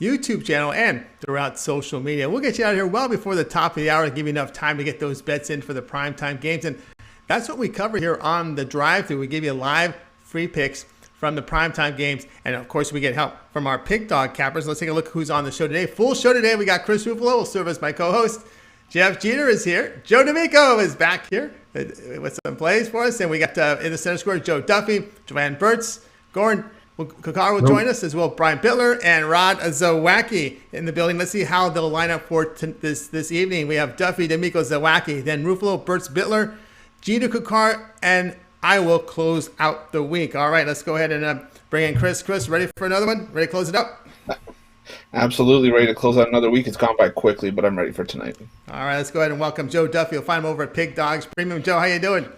YouTube channel and throughout social media. We'll get you out of here well before the top of the hour to give you enough time to get those bets in for the primetime games. And that's what we cover here on the drive-thru. We give you live free picks from the primetime games. And, of course, we get help from our pick dog cappers. Let's take a look who's on the show today. Full show today. We got Chris Ruffalo will serve as my co-host. Jeff Jeter is here. Joe D'Amico is back here with some plays for us. And we got in the center square, Joe Duffy, Jovan Burts, Goran Kucar will join us, as well as Brian Bitler and Rod Zawacky in the building. Let's see how they'll line up for this evening. We have Duffy, D'Amico, Zawacky, then Ruffalo, Burts, Bitler, Jeter, Kucar, and I will close out the week. All right, let's go ahead and bring in Chris. Chris, ready for another one? Ready to close it up? Absolutely ready to close out another week. It's gone by quickly, but I'm ready for tonight. All right, let's go ahead and welcome Joe Duffy. You'll find him over at Pig Dogs Premium. Joe, how you doing?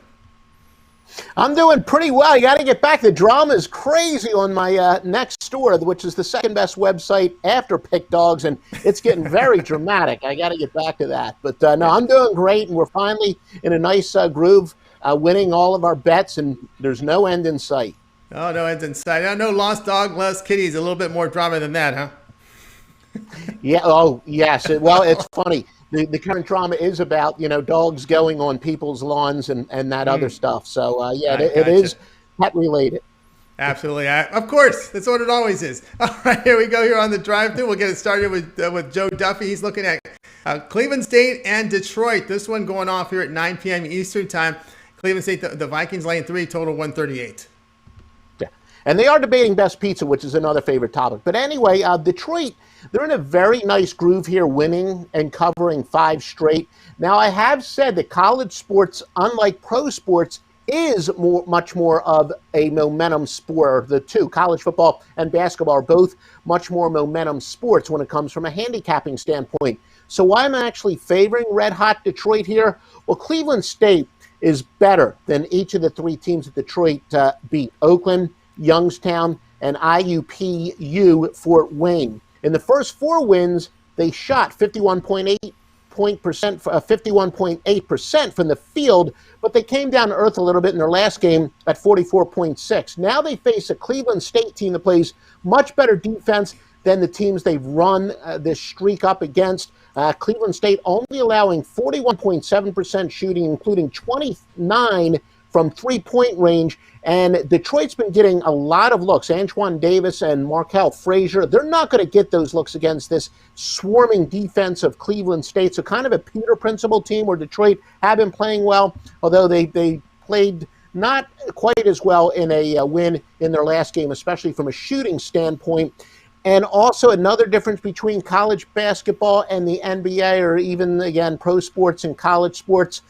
I'm doing pretty well. You got to get back. The drama is crazy on my next store, which is the second best website after Pick Dogs, and it's getting very dramatic. I got to get back to that. But no, I'm doing great, and we're finally in a nice groove, winning all of our bets, and there's no end in sight. Oh, no end in sight. I know lost dog, lost kitties. A little bit more drama than that, huh? Yeah. Oh, yes. Well, it's funny. The current drama is about, dogs going on people's lawns and that other stuff. So, it is pet related. Absolutely. Of course. That's what it always is. All right, here we go here on the drive-thru. We'll get it started with Joe Duffy. He's looking at Cleveland State and Detroit. This one going off here at 9 p.m. Eastern time. Cleveland State, the Vikings laying 3, total 138. Yeah. And they are debating best pizza, which is another favorite topic. But anyway, Detroit, they're in a very nice groove here, winning and covering 5 straight. Now, I have said that college sports, unlike pro sports, is much more of a momentum sport. The two, college football and basketball, are both much more momentum sports when it comes from a handicapping standpoint. So why am I actually favoring red-hot Detroit here? Well, Cleveland State is better than each of the 3 teams that Detroit beat: Oakland, Youngstown, and IUPU Fort Wayne. In the first 4 wins, they shot 51.8% from the field, but they came down to earth a little bit in their last game at 44.6%. Now they face a Cleveland State team that plays much better defense than the teams they've run this streak up against. Cleveland State only allowing 41.7% shooting, including 29 from three-point range. And Detroit's been getting a lot of looks. Antoine Davis and Markel Frazier, they're not going to get those looks against this swarming defense of Cleveland State. So kind of a Peter principle team where Detroit have been playing well, although they played not quite as well in a win in their last game, especially from a shooting standpoint. And also another difference between college basketball and the NBA, or even, again, pro sports and college sports.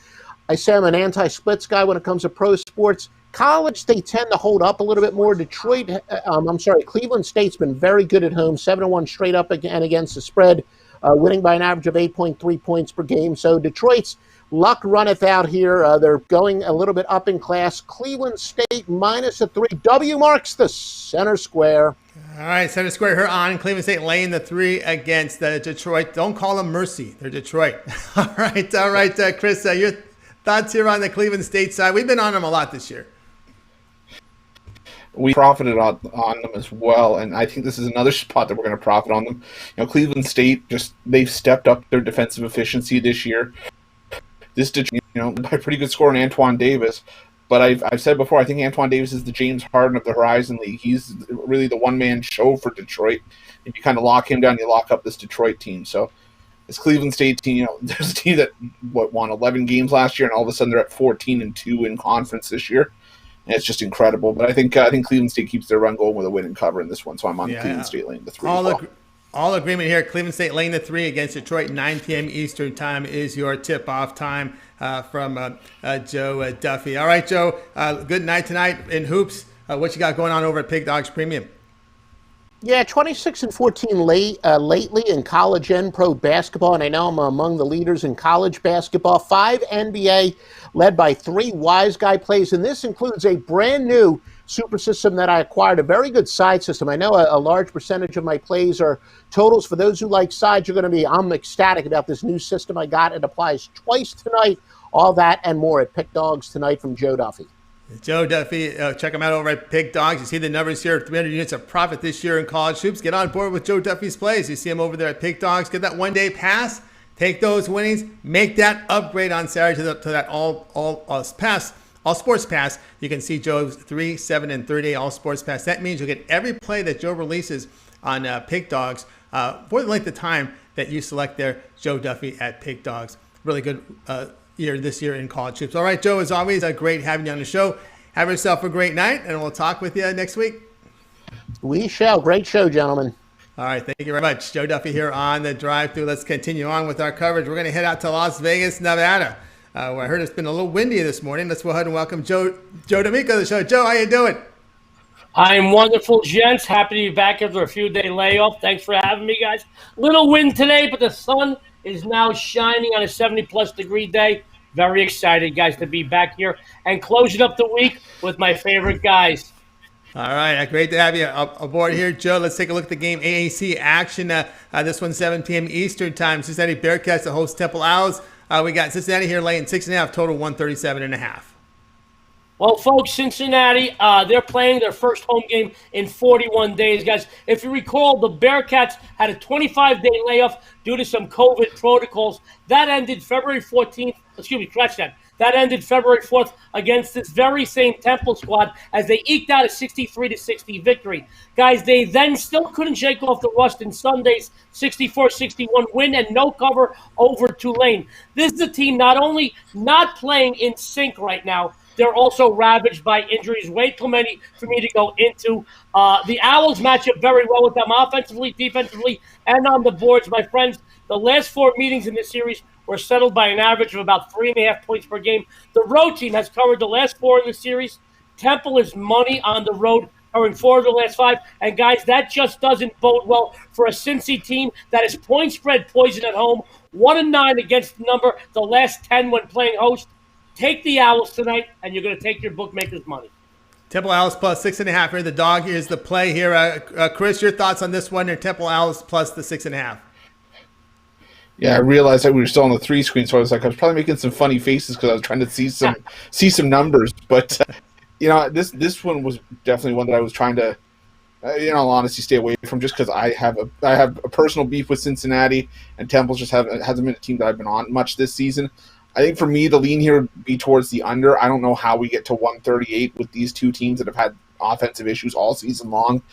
I say I'm an anti-splits guy when it comes to pro sports. College, they tend to hold up a little bit more. Cleveland State's been very good at home, 7-1 straight up and against the spread, winning by an average of 8.3 points per game. So Detroit's luck runneth out here. They're going a little bit up in class. Cleveland State -3. W marks the center square. All right, center square here on Cleveland State laying the 3 against Detroit. Don't call them mercy. They're Detroit. All right, Chris, your thoughts here on the Cleveland State side? We've been on them a lot this year. We profited on them as well, and I think this is another spot that we're going to profit on them. Cleveland State, they've stepped up their defensive efficiency this year. This, by a pretty good score on Antoine Davis. But I've said before, I think Antoine Davis is the James Harden of the Horizon League. He's really the one-man show for Detroit. If you kind of lock him down, you lock up this Detroit team. So this Cleveland State team, there's a team that won 11 games last year, and all of a sudden they're at 14-2 in conference this year. And it's just incredible. But I think Cleveland State keeps their run going with a win and cover in this one. So I'm on Cleveland State laying the 3. All agreement here. Cleveland State laying the 3 against Detroit. 9 p.m. Eastern time is your tip-off time from Joe Duffy. All right, Joe. Good night tonight in hoops. What you got going on over at Pig Dogs Premium? Yeah, 26-14 lately in college and pro basketball, and I know I'm among the leaders in college basketball. 5 NBA, led by 3 wise guy plays, and this includes a brand new super system that I acquired, a very good side system. I know a large percentage of my plays are totals. For those who like sides, I'm ecstatic about this new system I got. It applies twice tonight. All that and more at Pick Dogs tonight from Joe Duffy. Joe Duffy, check him out over at Pig Dogs. You see the numbers here, 300 units of profit this year in college hoops. Get on board with Joe Duffy's plays. You see him over there at Pig Dogs. Get that one-day pass. Take those winnings. Make that upgrade on Saturday to that all sports pass. You can see Joe's 3, 7, and 30-day all sports pass. That means you'll get every play that Joe releases on Pig Dogs for the length of time that you select there, Joe Duffy at Pig Dogs. Really good year this year in college hoops. All right, Joe, as always, great having you on the show. Have yourself a great night, and we'll talk with you next week. We shall. Great show, gentlemen. All right, thank you very much. Joe Duffy here on the drive-thru. Let's continue on with our coverage. We're going to head out to Las Vegas, Nevada, where I heard it's been a little windy this morning. Let's go ahead and welcome Joe D'Amico to the show. Joe, how you doing? I'm wonderful, gents. Happy to be back after a few-day layoff. Thanks for having me, guys. Little wind today, but the sun is now shining on a 70-plus degree day. Very excited, guys, to be back here and closing up the week with my favorite guys. All right, great to have you aboard here, Joe. Let's take a look at the game AAC action. This one's 7 p.m. Eastern time. Cincinnati Bearcats to host Temple Owls. We got Cincinnati here laying 6.5, total 137.5. Well, folks, Cincinnati, they're playing their first home game in 41 days, guys. If you recall, the Bearcats had a 25-day layoff due to some COVID protocols. That ended February 14th. That ended February 4th against this very same Temple squad as they eked out a 63-60 victory. Guys, they then still couldn't shake off the rust in Sunday's 64-61 win and no cover over Tulane. This is a team not only not playing in sync right now, they're also ravaged by injuries. Way too many for me to go into. The Owls match up very well with them offensively, defensively, and on the boards, my friends. The last 4 meetings in this series were settled by an average of about 3.5 points per game. The road team has covered the last 4 in the series. Temple is money on the road, covering 4 of the last 5. And, guys, that just doesn't bode well for a Cincy team that is point spread poison at home, 1-9 against the number, the last 10 when playing host. Take the Owls tonight, and you're going to take your bookmaker's money. Temple Owls plus 6.5 here. The dog is the play here. Chris, your thoughts on this one? Or Temple Owls plus the 6.5. Yeah, I realized that we were still on the 3 screen, so I was probably making some funny faces because I was trying to see some numbers. But this one was definitely one that I was trying to, in all honesty, stay away from, just because I have a personal beef with Cincinnati, and Temple just hasn't been a team that I've been on much this season. I think for me, the lean here would be towards the under. I don't know how we get to 138 with these two teams that have had offensive issues all season long.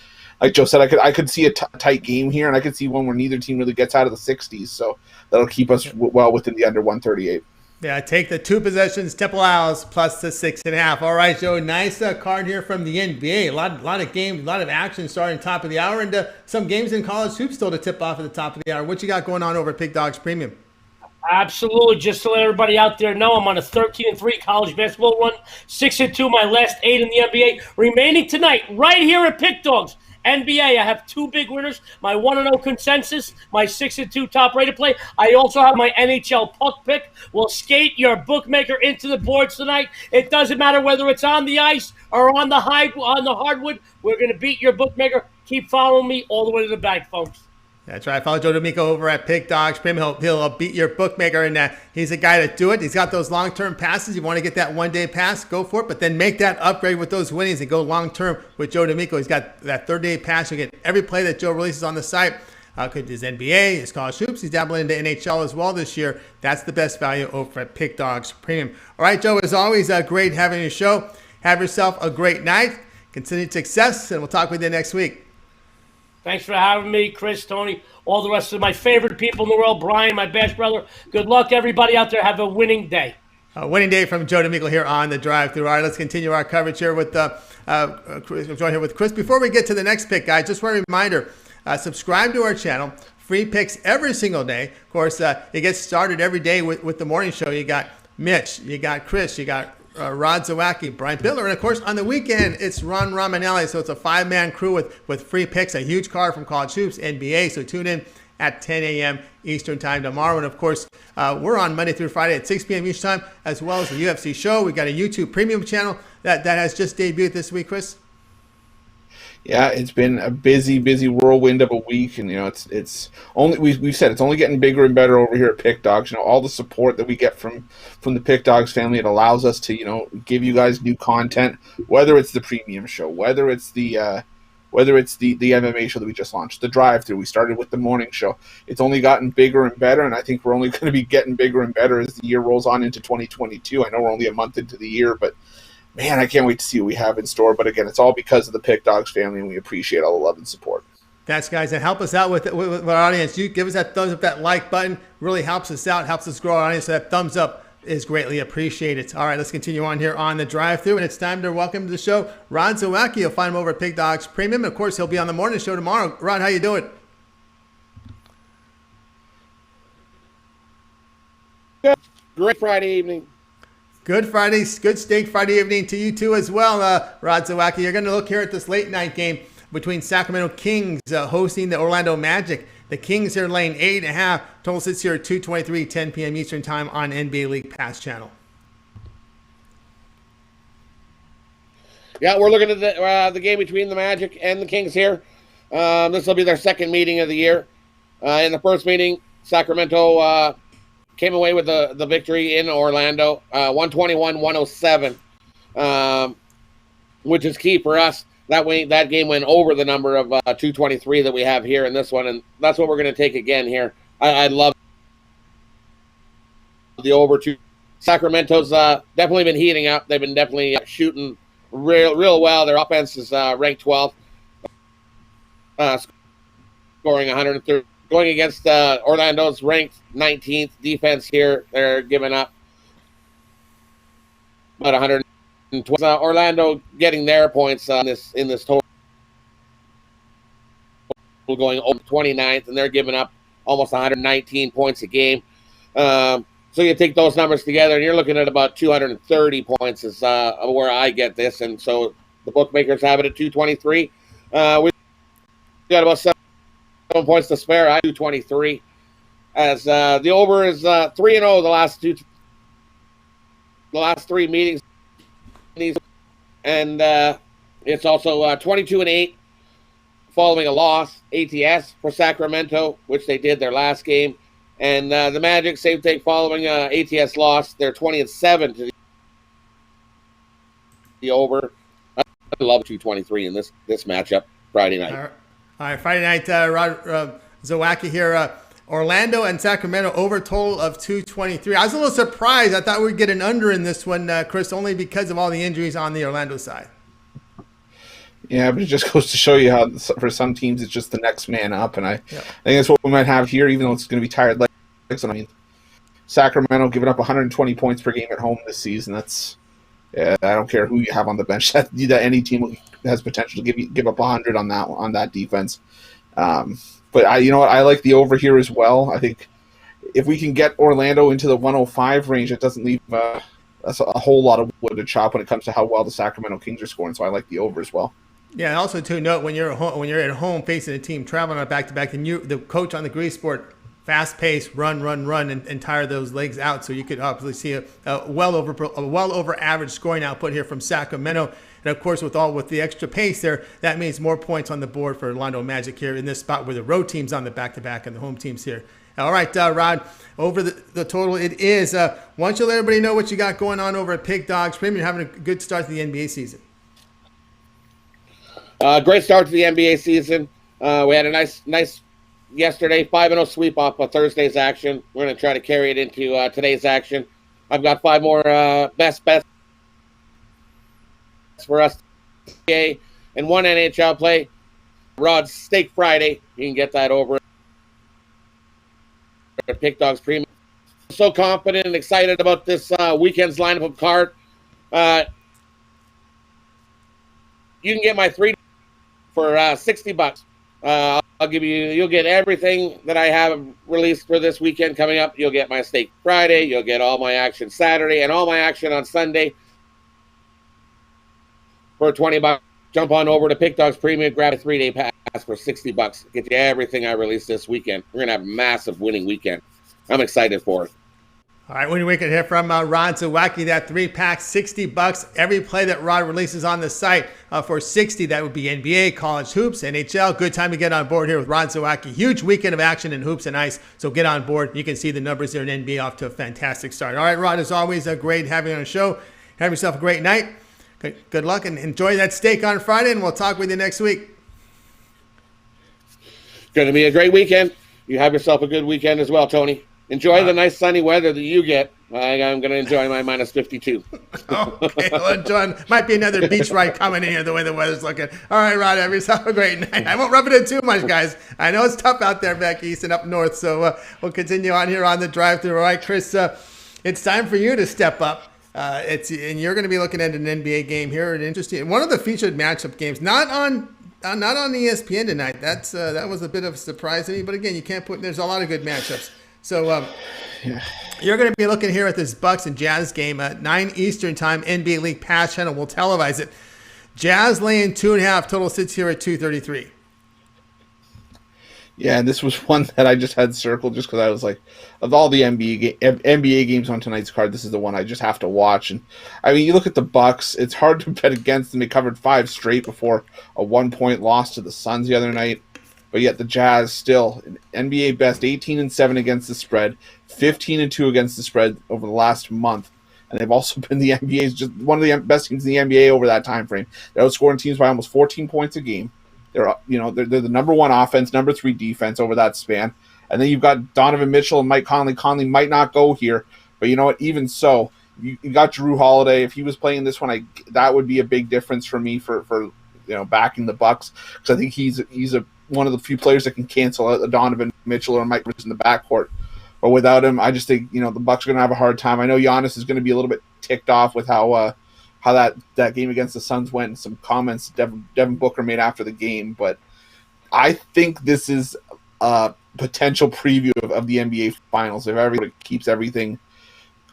Like Joe said, I could see a tight game here, and I could see one where neither team really gets out of the 60s. So that'll keep us well within the under 138. Yeah, take the 2 possessions, Temple Owls plus the 6.5. All right, Joe, nice card here from the NBA. A lot of games, a lot of action starting top of the hour, and some games in college hoops still to tip off at the top of the hour. What you got going on over at Pig Dogs Premium? Absolutely. Just to let everybody out there know, I'm on a 13-3 college basketball run, 6-2 my last 8 in the NBA. Remaining tonight, right here at Pig Dogs. NBA, I have 2 big winners, my 1-0 consensus, my 6-2 top-rated play. I also have my NHL puck pick. We'll skate your bookmaker into the boards tonight. It doesn't matter whether it's on the ice or on the hardwood. We're going to beat your bookmaker. Keep following me all the way to the bank, folks. That's right. Follow Joe D'Amico over at Pig Dogs Premium. He'll beat your bookmaker, and he's a guy to do it. He's got those long-term passes. You want to get that one-day pass, go for it, but then make that upgrade with those winnings and go long-term with Joe D'Amico. He's got that third-day pass. You'll get every play that Joe releases on the site. Could his NBA, his college hoops. He's dabbling into NHL as well this year. That's the best value over at Pig Dogs Premium. All right, Joe, as always, great having your show. Have yourself a great night. Continued success, and we'll talk with you next week. Thanks for having me, Chris, Tony, all the rest of my favorite people in the world, Brian, my best brother. Good luck, everybody out there. Have a winning day. A winning day from Joe D'Amico here on the drive-thru. All right, let's continue our coverage here with Chris. I'm joined here with Chris. Before we get to the next pick, guys, just one reminder, subscribe to our channel. Free picks every single day. Of course, it gets started every day with the morning show. You got Mitch, you got Chris, you got Rod Zawacky, Brian Bitler, and of course on the weekend it's Ron Romanelli. So it's a 5-man crew with free picks, a huge card from college hoops, NBA. So tune in at 10 a.m. Eastern time tomorrow. And of course, we're on Monday through Friday at 6 p.m. Eastern time, as well as the UFC show. We've got a YouTube premium channel that has just debuted this week, Chris. Yeah, it's been a busy whirlwind of a week, and it's only we've said it's only getting bigger and better over here at Pick Dogs. All the support that we get from the Pick Dogs family, it allows us to give you guys new content, whether it's the premium show, whether it's the MMA show that we just launched, the drive-through. We started with the morning show. It's only gotten bigger and better, and I think we're only going to be getting bigger and better as the year rolls on into 2022. I know we're only a month into the year, but man, I can't wait to see what we have in store. But again, it's all because of the Pick Dogs family, and we appreciate all the love and support. Thanks, guys. And help us out with our audience. You give us that thumbs up, that like button. Really helps us out, helps us grow our audience. So that thumbs up is greatly appreciated. All right, let's continue on here on the drive-through. And it's time to welcome to the show Rod Zawacki. You'll find him over at Pick Dogs Premium. And of course, he'll be on the morning show tomorrow. Rod, how you doing? Good. Great Friday evening. Good Friday, good steak Friday evening to you too as well, Rod Zawacki. You're going to look here at this late night game between Sacramento Kings hosting the Orlando Magic. The Kings are laying 8.5. Total sits here at 2:23, 10 p.m. Eastern Time on NBA League Pass channel. Yeah, we're looking at the game between the Magic and the Kings here. This will be their second meeting of the year. In the first meeting, Sacramento came away with the victory in Orlando, 121-107, which is key for us. That game went over the number of 223 that we have here in this one, and that's what we're going to take again here. I love the over two. Sacramento's definitely been heating up. They've been definitely shooting real well. Their offense is ranked 12th, scoring 130. Going against Orlando's ranked 19th defense here. They're giving up about 120. Orlando getting their points in this total, going over 29th, and they're giving up almost 119 points a game. So you take those numbers together, and you're looking at about 230 points is where I get this. And so the bookmakers have it at 223. We got about 7 points to spare. I do 23. As the over is 3-0 the last three meetings. And it's also 22-8 following a loss, ATS for Sacramento, which they did their last game. And the Magic, same thing, following ATS loss. They're 20-7 to the over. I love 223 in this matchup Friday night. All right, Friday night, Rod Zawacki here. Orlando and Sacramento over total of 223. I was a little surprised. I thought we'd get an under in this one, Chris, only because of all the injuries on the Orlando side. Yeah, but it just goes to show you how for some teams it's just the next man up, and I think that's what we might have here, even though it's going to be tired legs. I mean, Sacramento giving up 120 points per game at home this season. That's I don't care who you have on the bench. That any team has potential to give up 100 on that defense. But you know what? I like the over here as well. I think if we can get Orlando into the 105 range, it doesn't leave us a whole lot of wood to chop when it comes to how well the Sacramento Kings are scoring. So I like the over as well. Yeah, and also to note when you're at home facing a team traveling on back-to-back, and the coach on the Grease Sport, fast pace, run, and tire those legs out. So you could obviously see a well over average scoring output here from Sacramento. And of course, with the extra pace there, that means more points on the board for Orlando Magic here in this spot where the road team's on the back-to-back and the home team's here. All right, Rod, over the total, it is. Why don't you let everybody know what you got going on over at Pick Dogs Premium? You're having a good start to the NBA season. Great start to the NBA season. We had a nice yesterday 5-0 sweep off of Thursday's action. We're going to try to carry it into today's action. I've got 5 more best bets for us today and 1 NHL play. Rod's Steak Friday. You can get that over at Pick Dogs Premium. So confident and excited about this weekend's lineup of card. You can get my 3 for $60. You'll get everything that I have released for this weekend coming up. You'll get my Steak Friday. You'll get all my action Saturday and all my action on Sunday. For $20, jump on over to Pick Dogs Premium, grab a 3-day pass for $60. Get you everything I released this weekend. We're going to have a massive winning weekend. I'm excited for it. All right, when we can hear from Ron Zawacki, that 3-pack, $60. Every play that Rod releases on the site for $60, that would be NBA, college hoops, NHL. Good time to get on board here with Ron Zawacki. Huge weekend of action in hoops and ice, so get on board. You can see the numbers there in NBA off to a fantastic start. All right, Rod, as always, great having you on the show. Have yourself a great night. Good luck and enjoy that steak on Friday, and we'll talk with you next week. Going to be a great weekend. You have yourself a good weekend as well, Tony. Enjoy the nice sunny weather that you get. I'm going to enjoy my minus 52. Okay, well, enjoy. Might be another beach ride coming in here the way the weather's looking. All right, Rod, have yourself a great night. I won't rub it in too much, guys. I know it's tough out there back east and up north, so we'll continue on here on the drive-thru. All right, Chris, it's time for you to step up. And you're going to be looking at an NBA game here. An interesting, one of the featured matchup games, not on ESPN tonight. That was a bit of a surprise to me, but again, you can't put. There's a lot of good matchups. So you're going to be looking here at this Bucks and Jazz game at 9 Eastern time. NBA League Pass channel will televise it. Jazz laying 2.5. Total sits here at 233. Yeah, and this was one that I just had circled just because I was like, of all the NBA games on tonight's card, this is the one I just have to watch. And I mean, you look at the Bucks; it's hard to bet against them. They covered 5 straight before a 1-point loss to the Suns the other night. But yet the Jazz still NBA best 18-7 against the spread, 15-2 against the spread over the last month, and they've also been the NBA's just one of the best teams in the NBA over that time frame. They're outscoring teams by almost 14 points a game. They're the number 1 offense, number 3 defense over that span, and then you've got Donovan Mitchell and Mike Conley. Conley might not go here, but you know what? Even so, you got Jrue Holiday. If he was playing this one, that would be a big difference for me for backing the Bucks, because I think he's one of the few players that can cancel out Donovan Mitchell or Mike Rivers in the backcourt. But without him, I just think the Bucks are going to have a hard time. I know Giannis is going to be a little bit ticked off with how that game against the Suns went, and some comments Devin Booker made after the game. But I think this is a potential preview of the NBA Finals. If everybody keeps everything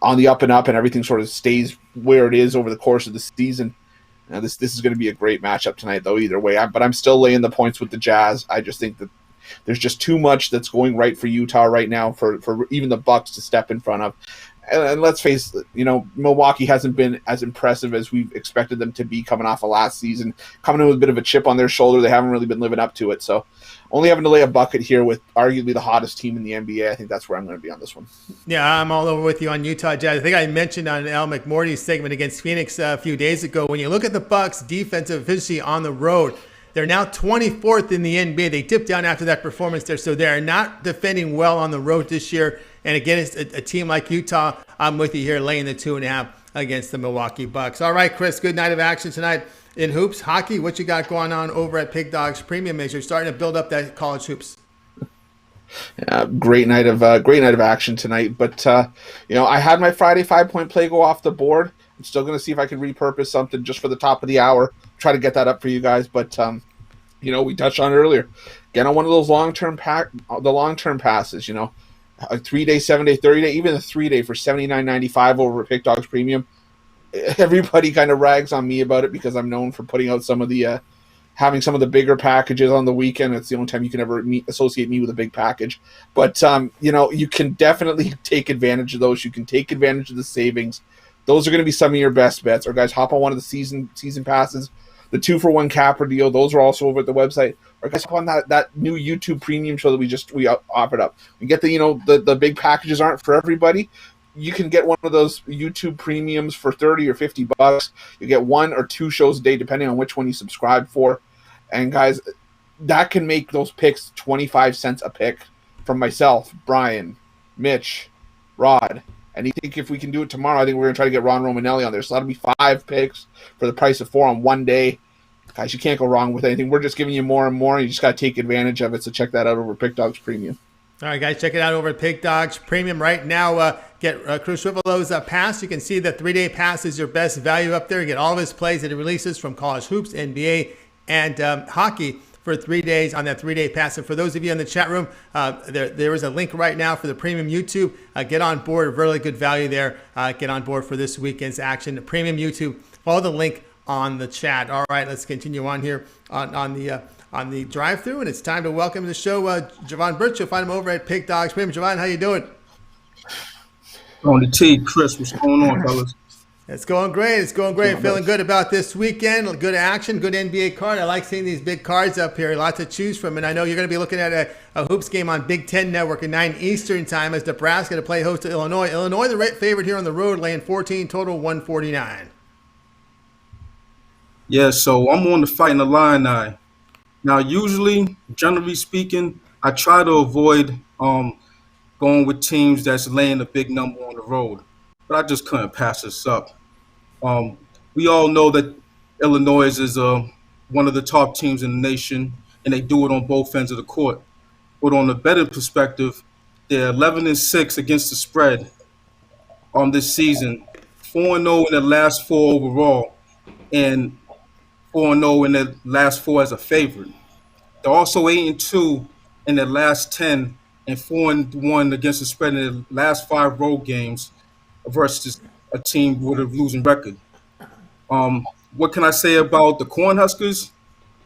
on the up and up and everything sort of stays where it is over the course of the season, this is going to be a great matchup tonight, though, either way. But I'm still laying the points with the Jazz. I just think that there's just too much that's going right for Utah right now for even the Bucks to step in front of. And let's face it, Milwaukee hasn't been as impressive as we've expected them to be coming off of last season. Coming in with a bit of a chip on their shoulder, they haven't really been living up to it. So only having to lay a bucket here with arguably the hottest team in the NBA, I think that's where I'm going to be on this one. Yeah, I'm all over with you on Utah Jazz. I think I mentioned on Al McMorty's segment against Phoenix a few days ago, when you look at the Bucks' defensive efficiency on the road, they're now 24th in the NBA. They dipped down after that performance there, so they're not defending well on the road this year. And again, it's a team like Utah. I'm with you here, laying the 2.5 against the Milwaukee Bucks. All right, Chris, good night of action tonight in hoops. Hockey, what you got going on over at Pig Dogs Premium as you're starting to build up that college hoops? Yeah, great night of action tonight. But I had my Friday 5-point play go off the board. I'm still going to see if I can repurpose something just for the top of the hour. Try to get that up for you guys. But we touched on it earlier. Get on one of those long-term passes. A 3-day, 7-day, 30-day, even a 3-day for $79.95 over at Pick Dogs Premium. Everybody kind of rags on me about it because I'm known for putting out some of the having some of the bigger packages on the weekend. It's the only time you can ever associate me with a big package. But you can definitely take advantage of those. You can take advantage of the savings. Those are going to be some of your best bets. Or guys, hop on one of the season passes. The 2-for-1 capper deal, those are also over at the website. Or guys, hop on that new YouTube premium show that we offered up. You get the big packages aren't for everybody. You can get one of those YouTube premiums for $30 or $50. You get 1 or 2 shows a day, depending on which one you subscribe for. And guys, that can make those picks 25 cents a pick from myself, Brian, Mitch, Rod. And you think if we can do it tomorrow, I think we're going to try to get Ron Romanelli on there. So that'll be 5 picks for the price of 4 on one day. Guys, you can't go wrong with anything. We're just giving you more and more. You just got to take advantage of it. So check that out over Pick Dogs Premium. All right, guys, check it out over at Pick Dogs Premium right now. Get Cruz Ruffalo's pass. You can see the 3-day pass is your best value up there. You get all of his plays that he releases from college hoops, NBA, and hockey for 3 days on that 3-day pass. And for those of you in the chat room, there is a link right now for the premium YouTube. Get on board, really good value there. Get on board for this weekend's action. The premium YouTube, follow the link on the chat. All right, let's continue on here on the drive-thru, and it's time to welcome to the show Jovan Burts. You'll find him over at Pig Dogs Premium. Jovan, how you doing? On the T, Chris, what's going on, fellas? It's going great. It's going great. Feeling good about this weekend. Good action, good NBA card. I like seeing these big cards up here. Lots to choose from. And I know you're going to be looking at a hoops game on Big Ten Network at 9 Eastern time as Nebraska to play host to Illinois. Illinois, the favorite here on the road, laying 14, total 149. Yeah, so I'm on the Fighting Illini. Now, usually, generally speaking, I try to avoid going with teams that's laying a big number on the road. But I just couldn't pass this up. We all know that Illinois is one of the top teams in the nation, and they do it on both ends of the court. But on the betting perspective, they're 11-6 against the spread this season, 4-0 in the last 4 overall, and 4-0 in the last 4 as a favorite. They're also 8-2 in their last 10 and 4-1 against the spread in the last 5 road games versus a team with a losing record. What can I say about the Cornhuskers?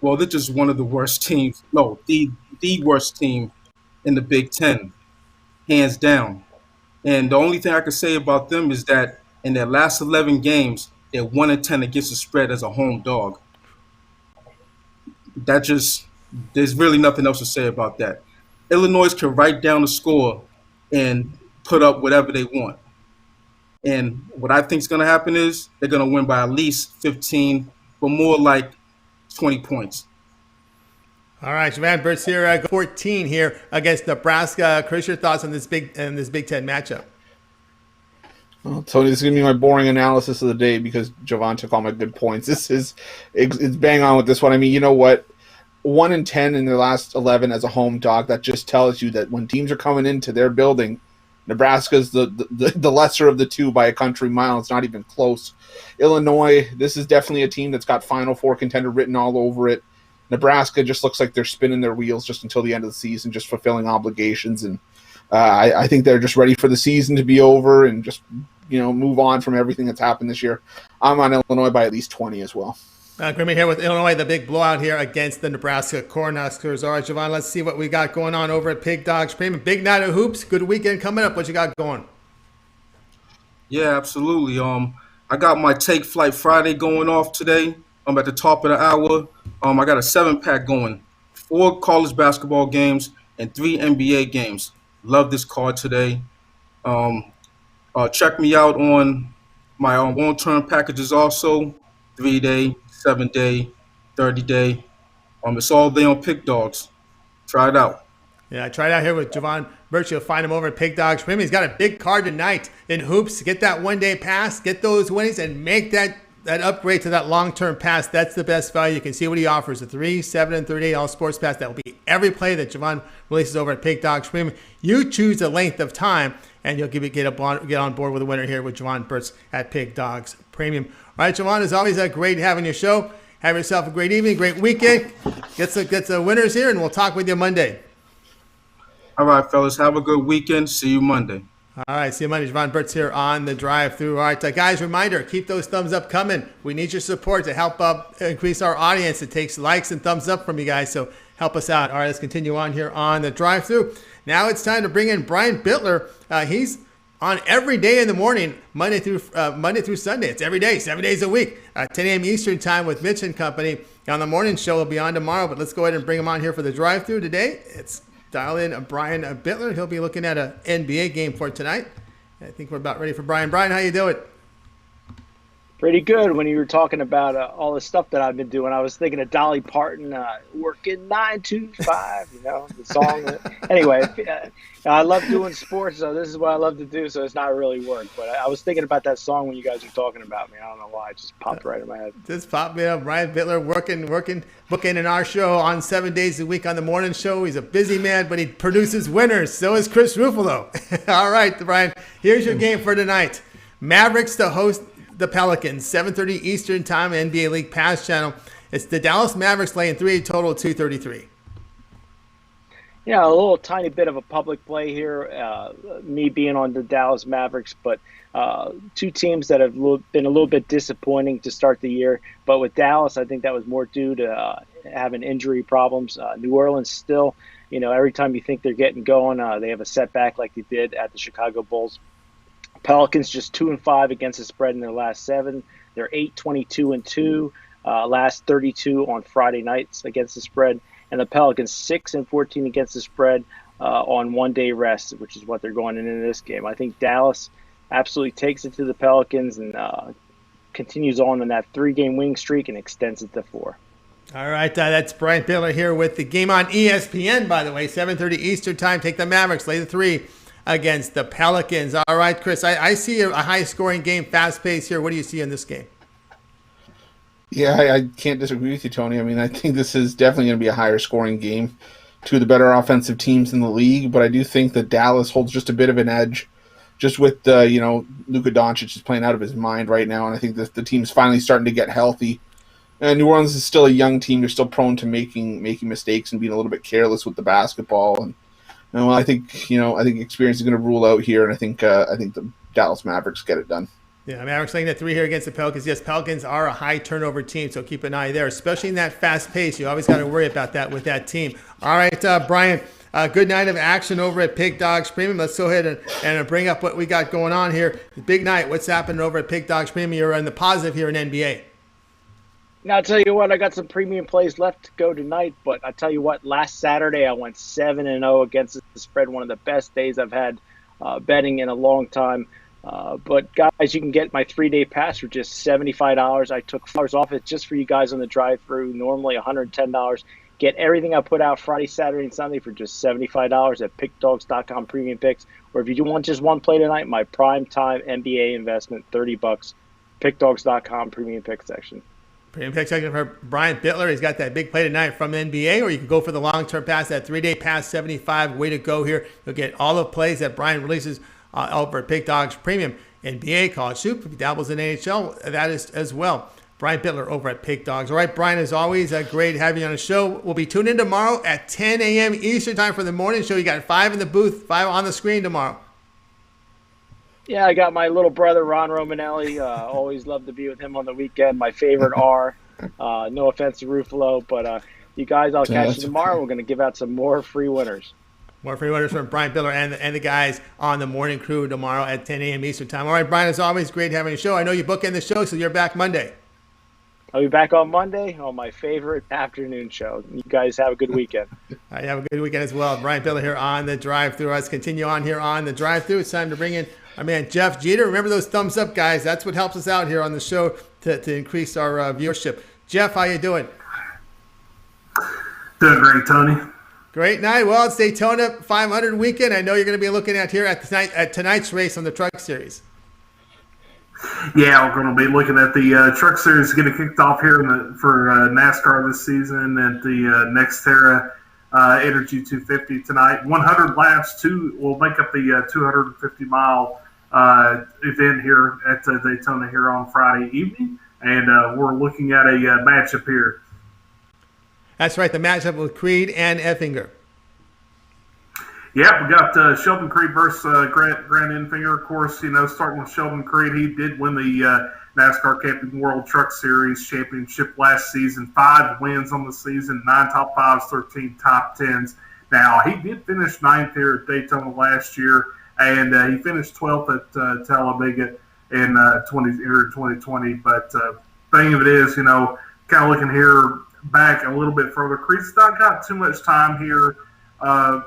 Well, they're just one of the worst teams. No, the worst team in the Big Ten, hands down. And the only thing I can say about them is that in their last 11 games, they're 1-10 against the spread as a home dog. There's really nothing else to say about that. Illinois can write down the score and put up whatever they want. And what I think is going to happen is they're going to win by at least 15, but more like 20 points. All right, Jovan Burts here, 14 here against Nebraska. Chris, your thoughts on this Big Ten matchup? Well, Tony, this is going to be my boring analysis of the day because Jovan took all my good points. It's bang on with this one. I mean, you know what? 1-10 in their last 11 as a home dog. That just tells you that when teams are coming into their building, Nebraska's the lesser of the two by a country mile. It's not even close. Illinois, this is definitely a team that's got Final Four contender written all over it. Nebraska just looks like they're spinning their wheels just until the end of the season, just fulfilling obligations. And I think they're just ready for the season to be over and just move on from everything that's happened this year. I'm on Illinois by at least 20 as well. Grimmy here with Illinois, the big blowout here against the Nebraska Cornhuskers. All right, Jovan, let's see what we got going on over at Pig Dogs Premium. Big night of hoops. Good weekend coming up. What you got going? Yeah, absolutely. I got my Take Flight Friday going off today. I'm at the top of the hour. I got a 7-pack going, 4 college basketball games and 3 NBA games. Love this card today. Check me out on my long-term packages also, 3-day, 7-day, 30-day. It's all there on Pig Dogs. Try it out. Yeah, try it out here with Jovan Burts. You'll find him over at Pig Dogs Premium. He's got a big card tonight in hoops. Get that one-day pass, get those winnings, and make that upgrade to that long-term pass. That's the best value. You can see what he offers, the 3, 7, and 30 all sports pass. That will be every play that Jovan releases over at Pig Dogs Premium. You choose the length of time, and you'll get on board with a winner here with Jovan Burts at Pig Dogs Premium. All right, Jovan, as always, great having your show. Have yourself a great evening, great weekend. Get the winners here, and we'll talk with you Monday. All right, fellas. Have a good weekend. See you Monday. All right, see you Monday. Jovan Burts here on the drive-through. All right, guys, reminder, keep those thumbs up coming. We need your support to help increase our audience. It takes likes and thumbs up from you guys, so help us out. All right, let's continue on here on the drive-through. Now it's time to bring in Brian Bitler. He's on every day in the morning, Monday through Sunday. It's every day, 7 days a week, 10 a.m. Eastern time with Mitch and company. On the morning show, will be on tomorrow, but let's go ahead and bring him on here for the drive-through today. It's dial in Brian Bitler. He'll be looking at an NBA game for tonight. I think we're about ready for Brian. Brian, how you doing? Pretty good. When you were talking about all the stuff that I've been doing, I was thinking of Dolly Parton, working 9 to 5, the song. Anyway, I love doing sports, so this is what I love to do, so it's not really work. But I was thinking about that song when you guys were talking about me. I don't know why. It just popped right in my head. Just popped me up. Brian Bitler working, booking in our show on 7 days a week on the morning show. He's a busy man, but he produces winners. So is Chris Ruffalo. All right, Brian, here's your game for tonight. Mavericks to host the Pelicans, 7:30 Eastern time, NBA League Pass channel. It's the Dallas Mavericks laying 3, total 233. Yeah, a little tiny bit of a public play here, me being on the Dallas Mavericks, but two teams that have been a little bit disappointing to start the year. But with Dallas, I think that was more due to having injury problems. New Orleans still, every time you think they're getting going, they have a setback like they did at the Chicago Bulls. Pelicans just 2-5 against the spread in their last 7. They're 8-22-2. Last 32 on Friday nights against the spread, and the Pelicans 6-14 against the spread on 1 day rest, which is what they're going into this game. I think Dallas absolutely takes it to the Pelicans and continues on in that 3-game winning streak and extends it to 4. All right, that's Brian Bitler here with the game on ESPN, by the way, 7:30 Eastern time. Take the Mavericks, lay the 3 against the Pelicans. All right, Chris, I see a high-scoring game, fast-paced here. What do you see in this game? Yeah, I can't disagree with you, Tony. I mean, I think this is definitely going to be a higher scoring game. Two of the better offensive teams in the league, but I do think that Dallas holds just a bit of an edge, just with Luka Doncic is playing out of his mind right now, and I think that the team's finally starting to get healthy. And New Orleans is still a young team; they're still prone to making mistakes and being a little bit careless with the basketball. And I think experience is going to rule out here, and I think the Dallas Mavericks get it done. Yeah, Mavericks laying at 3 here against the Pelicans. Yes, Pelicans are a high turnover team, so keep an eye there, especially in that fast pace. You always got to worry about that with that team. All right, Brian, good night of action over at Pig Dogs Premium. Let's go ahead and bring up what we got going on here. Big night. What's happening over at Pig Dogs Premium? You're in the positive here in NBA. Now, I'll tell you what, I got some premium plays left to go tonight, but I'll tell you what, last Saturday I went 7-0 against the spread, one of the best days I've had betting in a long time. But, guys, you can get my 3-day pass for just $75. I took $4 off it just for you guys on the drive-thru, normally $110. Get everything I put out Friday, Saturday, and Sunday for just $75 at pickdogs.com premium picks. Or if you do want just one play tonight, my prime time NBA investment, $30, pickdogs.com premium pick section. Premium pick section for Brian Bitler. He's got that big play tonight from the NBA, or you can go for the long-term pass, that 3-day pass, $75. Way to go here. You'll get all the plays that Brian releases over at Pig Dogs Premium. NBA, college hoops, if he dabbles in NHL, that is as well. Brian Bitler over at Pig Dogs. All right, Brian, as always, great having you on the show. We'll be tuned in tomorrow at 10 a.m. Eastern time for the morning show. You got 5 in the booth, 5 on the screen tomorrow. Yeah, I got my little brother, Ron Romanelli. Always love to be with him on the weekend. My favorite R. No offense to Ruffalo, but you guys, I'll catch you tomorrow. We're going to give out some more free winners. More free winners from Brian Bitler and the guys on the morning crew tomorrow at 10 a.m. Eastern time. All right, Brian, as always, great having you show. I know you book in the show, so you're back Monday. I'll be back on Monday on my favorite afternoon show. You guys have a good weekend. All right, have a good weekend as well. Brian Bitler here on the drive-thru. Let's continue on here on the drive-thru. It's time to bring in our man Jeff Jeter. Remember those thumbs up, guys. That's what helps us out here on the show to increase our viewership. Jeff, how you doing? Doing great, Tony. Great night. Well, it's Daytona 500 weekend. I know you're going to be looking at here at tonight's race on the Truck Series. Yeah, we're going to be looking at the Truck Series getting kicked off here for NASCAR this season at the Nextera Energy 250 tonight. 100 laps will make up the 250-mile event here at Daytona here on Friday evening, and we're looking at a matchup here. That's right, the matchup with Creed and Effinger. Yeah, we got Sheldon Creed versus Grant Enfinger. Of course, starting with Sheldon Creed, he did win the NASCAR Camping World Truck Series Championship last season. 5 wins on the season, 9 top 5s, 13 top 10s. Now, he did finish 9th here at Daytona last year, and he finished 12th at Talladega in 2020. But thing of it is, kind of looking here back a little bit further, Creed's not got too much time here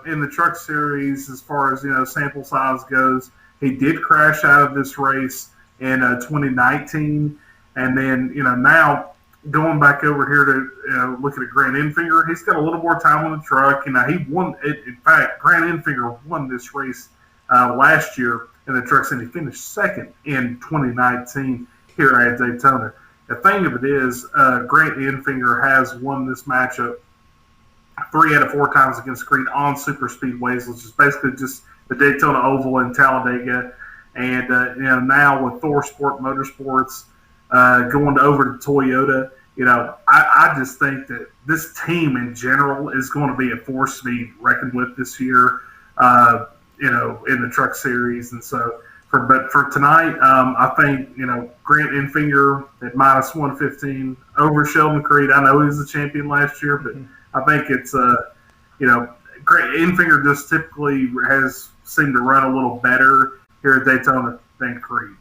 in the Truck Series as far as sample size goes. He did crash out of this race in 2019, and then now going back over here to looking at Grant Enfinger, he's got a little more time on the truck. He won it. In fact, Grant Enfinger won this race last year in the trucks, and he finished 2nd in 2019 here at Daytona. The thing of it is, Grant Enfinger has won this matchup 3 out of 4 times against Creed on super speedways, which is basically just the Daytona Oval and Talladega. And now with Thor Sport Motorsports going over to Toyota, I just think that this team in general is going to be a force to be reckoned with this year, in the Truck Series. And so, for tonight, I think Grant Enfinger at -115 over Sheldon Creed. I know he was the champion last year, but I think it's Grant Enfinger just typically has seemed to run a little better here at Daytona. than Creed.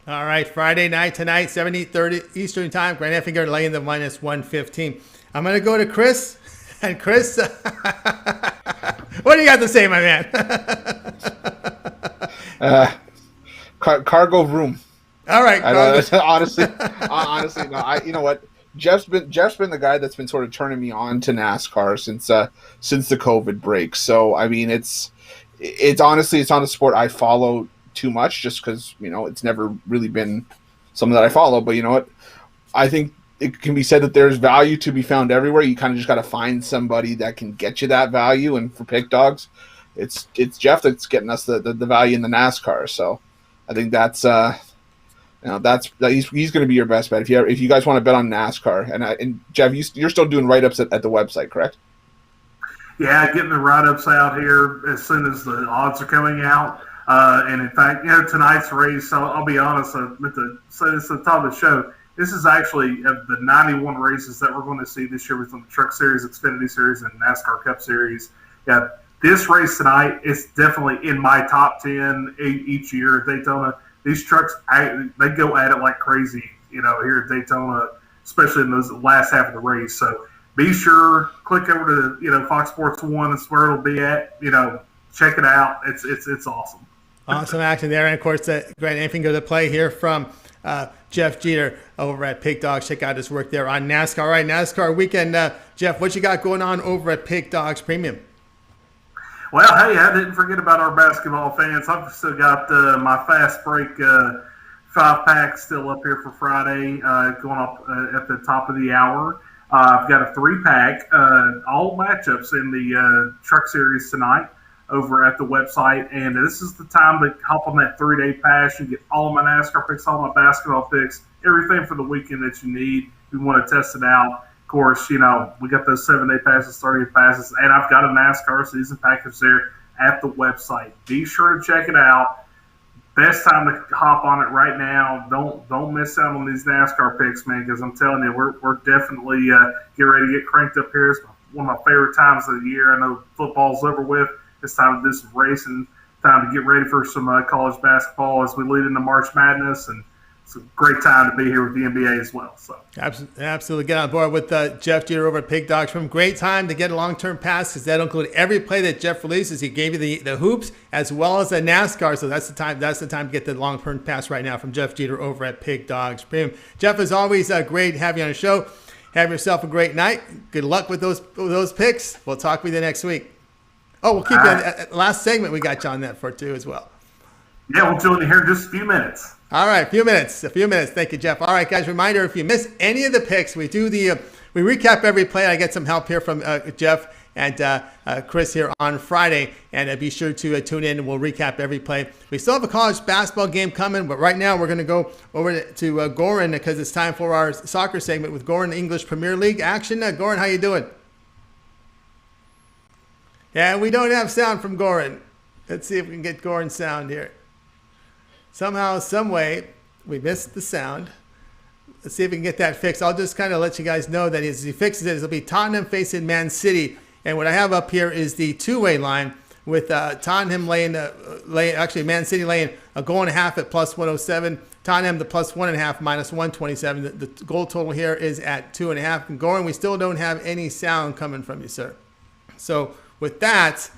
All right, Friday night tonight, 7:30 Eastern Time. Grant Effinger laying the minus 115. I'm going to go to Chris. And Chris, what do you got to say, my man? Cargo room. All right. Honestly, no. You know what? Jeff's been the guy that's been sort of turning me on to NASCAR since the COVID break. So I mean, it's honestly, it's not a sport I follow too much, just because it's never really been something that I follow. But you know what? I think it can be said that there's value to be found everywhere. You kind of just got to find somebody that can get you that value. And for pick dogs, it's Jeff that's getting us the value in the NASCAR. So I think that's he's going to be your best bet if you guys want to bet on NASCAR. And Jeff, you're still doing write-ups at the website, correct? Yeah, getting the write-ups out here as soon as the odds are coming out. And in fact, tonight's race, I'll be honest, so it's the top of the show. This is actually of the 91 races that we're going to see this year within the Truck Series, Xfinity Series, and NASCAR Cup Series. Yeah, this race tonight is definitely in my top 10 each year at Daytona. These trucks, they go at it like crazy, here at Daytona, especially in those last half of the race. So be sure, click over to, Fox Sports 1. That's where it'll be at. Check it out. It's awesome. Awesome action there. And, of course, Grant Effinger to play here from Jeff Jeter over at Pig Dogs. Check out his work there on NASCAR. All right, NASCAR weekend. Jeff, what you got going on over at Pig Dogs Premium? Well, hey, I didn't forget about our basketball fans. I've still got my fast break 5-pack still up here for Friday, going up at the top of the hour. I've got a 3-pack, all matchups in the Truck Series tonight over at the website. And this is the time to hop on that 3-day pass. You get all of my NASCAR picks, all my basketball picks, everything for the weekend that you need. We want to test it out. Of course, we got those 7-day passes, 30-day passes, and I've got a NASCAR season package there at the website. Be sure to check it out. Best time to hop on it right now. Don't miss out on these NASCAR picks, man, because I'm telling you, we're definitely getting ready to get cranked up here. It's one of my favorite times of the year. I know football's over with. It's time to do some racing, time to get ready for some college basketball as we lead into March Madness, and it's a great time to be here with the NBA as well. So absolutely get on board with Jeff Jeter over at Pig Dogs. From great time to get a long-term pass, because that'll include every play that Jeff releases. He gave you the hoops as well as the NASCAR, so that's the time to get the long-term pass right now from Jeff Jeter over at Pig Dogs Premium. Jeff, as always, great having you on the show. Have yourself a great night. Good luck with those picks. We'll talk with you next week. Oh, we'll keep you last segment. We got you on that for too as well. Yeah, we'll join you here in just a few minutes. All right, a few minutes. Thank you, Jeff. All right, guys, reminder, if you miss any of the picks, we recap every play. I get some help here from Jeff and Chris here on Friday, and be sure to tune in, and we'll recap every play. We still have a college basketball game coming, but right now we're going to go over to Goran, because it's time for our soccer segment with Goran English Premier League action. Goran, how you doing? Yeah, we don't have sound from Goran. Let's see if we can get Goran's sound here. Somehow, some way, we missed the sound. Let's see if we can get that fixed. I'll just kind of let you guys know that as he fixes it, it'll be Tottenham facing Man City. And what I have up here is the two-way line with Tottenham actually Man City laying a goal and a half at plus 107. Tottenham the plus 1.5 minus 127. The goal total here is at 2.5. And Goran, we still don't have any sound coming from you, sir. So with that,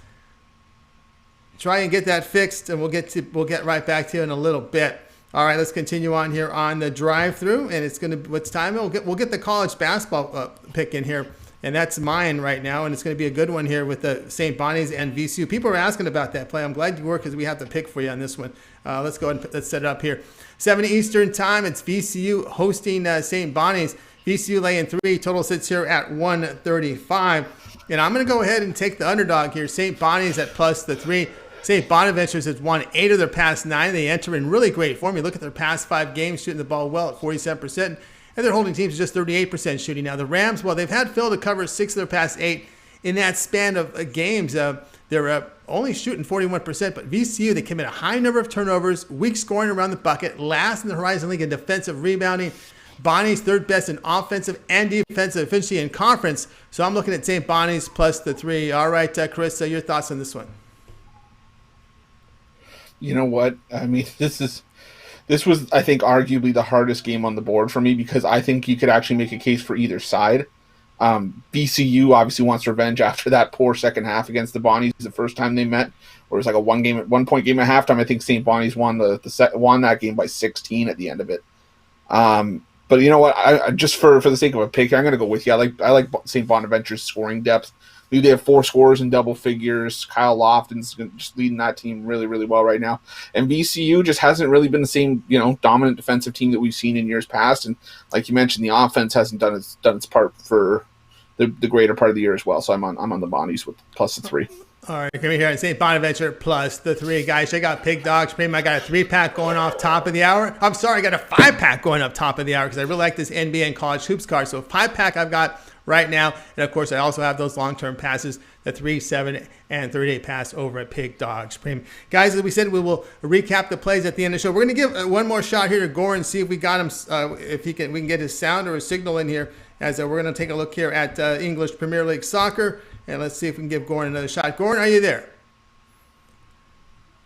try and get that fixed, and we'll get right back to you in a little bit. All right, let's continue on here on the drive-through, and what's time? We'll get the college basketball pick in here, and that's mine right now, and it's going to be a good one here with the St. Bonnie's and VCU. People are asking about that play. I'm glad you were, because we have the pick for you on this one. Let's go ahead and let's set it up here. 7 Eastern time. It's VCU hosting St. Bonnie's. VCU laying 3. Total sits here at 135. And I'm going to go ahead and take the underdog here. St. Bonnie's at plus the 3. St. Bonaventure has won 8 of their past 9. They enter in really great form. You look at their past 5 games, shooting the ball well at 47%, and they're holding teams to just 38% shooting. Now, the Rams, well, they've had Phil to cover 6 of their past 8 in that span of games. They're only shooting 41%, but VCU, they commit a high number of turnovers, weak scoring around the bucket, last in the Horizon League in defensive rebounding. Bonnie's third best in offensive and defensive efficiency in conference. So I'm looking at St. Bonnie's plus the 3. All right, Chris, your thoughts on this one? You know what? I mean, this was, I think, arguably the hardest game on the board for me because I think you could actually make a case for either side. BCU obviously wants revenge after that poor second half against the Bonnies the first time they met, where it was like a 1 point game at halftime. I think St. Bonnie's won won that game by 16 at the end of it. But you know what? I just for the sake of a pick, I'm going to go with you. I like St. Bonaventure's scoring depth. They have 4 scorers in double figures. Kyle Lofton's just leading that team really, really well right now. And VCU just hasn't really been the same, dominant defensive team that we've seen in years past. And like you mentioned, the offense hasn't done its part for the greater part of the year as well. So I'm on the Bonnies with plus the 3. All right, come here and St. Bonaventure plus the 3. Guys, check out Pig Dogs Premium. I got a 3-pack going off top of the hour. I'm sorry, I got a 5-pack going up top of the hour because I really like this NBA and college hoops card. So 5-pack I've got right now. And of course, I also have those long-term passes, the 3, 7, and 30-day pass over at Pig Dogs Premium. Guys, as we said, we will recap the plays at the end of the show. We're going to give one more shot here to Goran, see if we got him, we can get his sound or his signal in here. As we're going to take a look here at English Premier League Soccer, and let's see if we can give Goran another shot. Goran, are you there?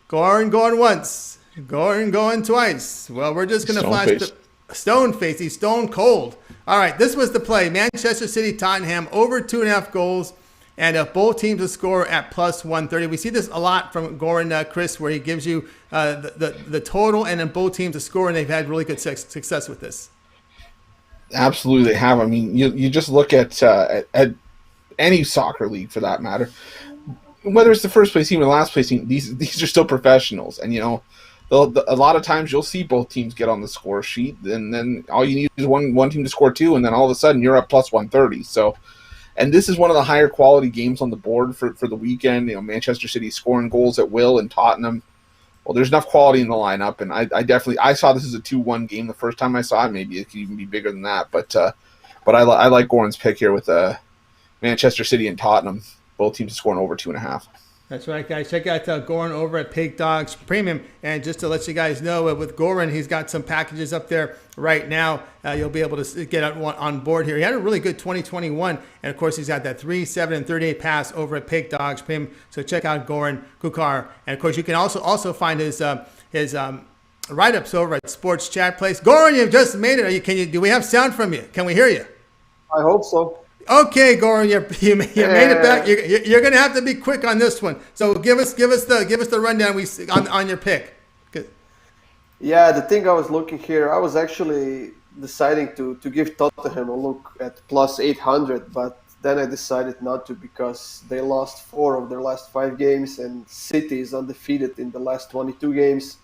Goran going once. Goran going twice. Well, we're just going to flash the stone face. He's stone cold. All right, this was the play. Manchester City, Tottenham, over 2.5 goals, and both teams to score at plus 130. We see this a lot from Goran, Chris, where he gives you the total and then both teams to score, and they've had really good success with this. Absolutely, they have. I mean, you just look at any soccer league for that matter. Whether it's the first place team or the last place team, these are still professionals, and a lot of times you'll see both teams get on the score sheet, and then all you need is one team to score 2, and then all of a sudden you're up plus 130. So, and this is one of the higher quality games on the board for the weekend. Manchester City scoring goals at will, and Tottenham. Well, there's enough quality in the lineup, and I saw this as a 2-1 game the first time I saw it. Maybe it could even be bigger than that, but I like Goran's pick here with Manchester City and Tottenham. Both teams scoring over 2.5. That's right, guys. Check out Goran over at Pig Dogs Premium. And just to let you guys know, with Goran, he's got some packages up there right now. You'll be able to get on board here. He had a really good 2021. And, of course, he's got that 3, 7, and 38 pass over at Pig Dogs Premium. So check out Goran Kucar. And, of course, you can also find his write-ups over at Sports Chat Place. Goran, you've just made it. Do we have sound from you? Can we hear you? I hope so. Okay, Goran, you made it back. You're going to have to be quick on this one. So give us the rundown on your pick. Good. Yeah, the thing I was looking here, I was actually deciding to give Tottenham a look at plus 800, but then I decided not to because they lost 4 of their last 5 games, and City is undefeated in the last 22 games.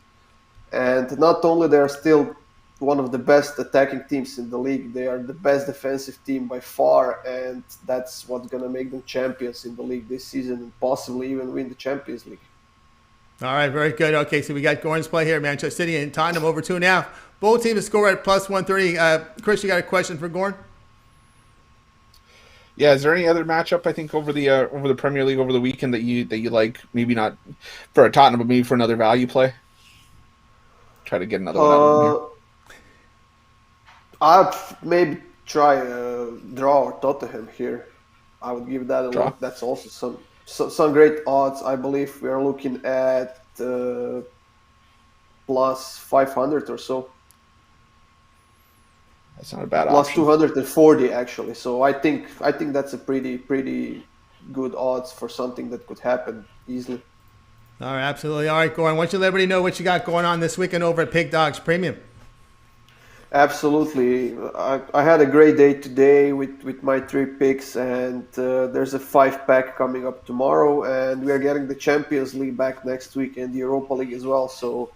And not only they are still one of the best attacking teams in the league, they are the best defensive team by far, and that's what's going to make them champions in the league this season and possibly even win the Champions League. All right, very good. Okay, so we got Goran's play here. Manchester City and Tottenham over 2.5. Both teams to score at plus 130. Chris, you got a question for Goran? Yeah, is there any other matchup I think over the Premier League over the weekend that you like? Maybe not for a Tottenham, but maybe for another value play. Try to get another one out of here. I'd maybe try a draw or Tottenham here. I would give that a look. That's also some great odds. I believe we are looking at plus 500 or so. That's not a bad plus option. 240 actually. So I think that's a pretty good odds for something that could happen easily. All right, absolutely. All right, Goran, why don't you let everybody know what you got going on this weekend over at Pig Dogs Premium? Absolutely. I had a great day today with my 3 picks, and there's a 5-pack coming up tomorrow, and we are getting the Champions League back next week and the Europa League as well. So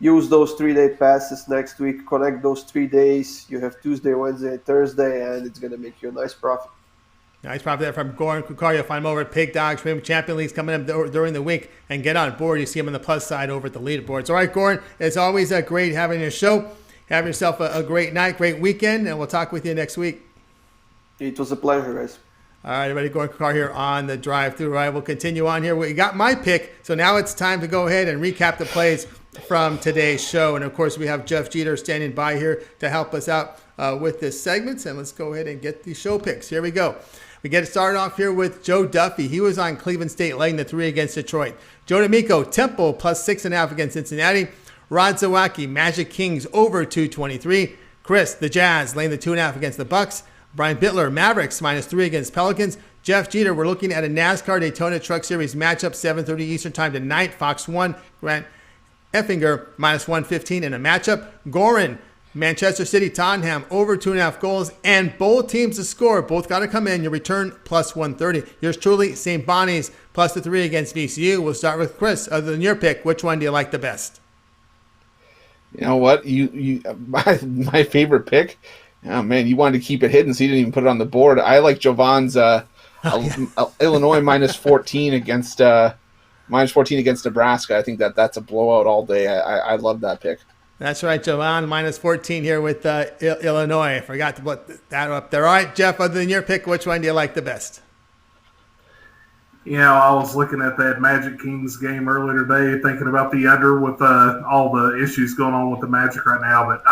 use those 3-day passes next week, connect those 3 days. You have Tuesday, Wednesday, and Thursday, and it's going to make you a nice profit. Nice profit there from Goran Kucar. You'll find him over at Pig Dogs Premium. Champion League's coming up during the week, and get on board. You see him on the plus side over at the leaderboards. All right, Goran, it's always great having your show. Have yourself a great night, great weekend, and we'll talk with you next week. It was a pleasure, guys. All right, everybody, Goran Kakar here on the drive-through. All right, we'll continue on here. We got my pick, so now it's time to go ahead and recap the plays from today's show. And, of course, we have Jeff Jeter standing by here to help us out with this segment. And let's go ahead and get the show picks. Here we go. We get it started off here with Joe Duffy. He was on Cleveland State laying the 3 against Detroit. Joe D'Amico, Temple plus 6.5 against Cincinnati. Rod Zawacky, Magic Kings over 223. Chris, the Jazz, laying the 2.5 against the Bucks. Brian Bitler, Mavericks minus 3 against Pelicans. Jeff Jeter, we're looking at a NASCAR Daytona Truck Series matchup, 7:30 Eastern Time tonight. Fox 1, Grant Effinger, minus 115 in a matchup. Goran, Manchester City, Tottenham, over 2.5 goals. And both teams to score. Both got to come in. Your return, plus 130. Yours truly, St. Bonnie's, plus the 3 against VCU. We'll start with Chris. Other than your pick, which one do you like the best? You know what? My favorite pick. Oh man, you wanted to keep it hidden, so you didn't even put it on the board. I like Jovan's Illinois minus 14 against Nebraska. I think that's a blowout all day. I love that pick. That's right, Jovan, minus 14 here with Illinois. I forgot to put that up there. All right, Jeff, other than your pick, which one do you like the best? I was looking at that Magic Kings game earlier today, thinking about the under with all the issues going on with the Magic right now. But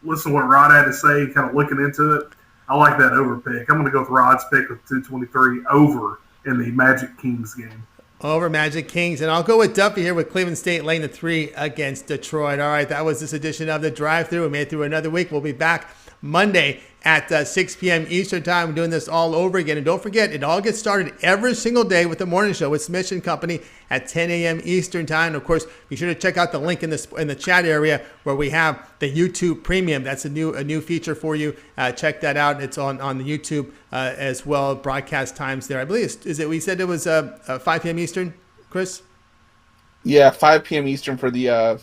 listen to what Rod had to say, kind of looking into it. I like that over pick. I'm going to go with Rod's pick with 223 over in the Magic Kings game. Over Magic Kings. And I'll go with Duffy here with Cleveland State laying the 3 against Detroit. All right, that was this edition of the Drive-Thru. We made it through another week. We'll be back Monday at 6 p.m. Eastern Time. We're doing this all over again. And don't forget, it all gets started every single day with the morning show with Smith and Company at 10 a.m. Eastern Time. And of course, be sure to check out the link in the chat area where we have the YouTube Premium. That's a new feature for you. Check that out. It's on the YouTube as well. Broadcast times there. I believe we said it was 5 p.m. Eastern, Chris? Yeah, 5 p.m. Eastern for the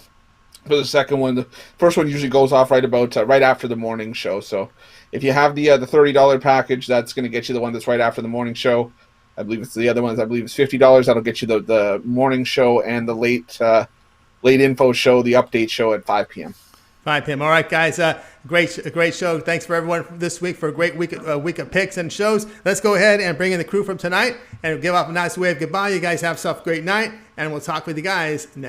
second one. The first one usually goes off right after the morning show. So if you have the $30 package, that's going to get you the one that's right after the morning show. I believe it's the other ones. I believe it's $50. That'll get you the morning show and the late info show, the update show at 5 p.m. 5 p.m. All right, guys. Great show. Thanks for everyone this week for a great week of picks and shows. Let's go ahead and bring in the crew from tonight and give up a nice wave goodbye. You guys have yourself a great night, and we'll talk with you guys next.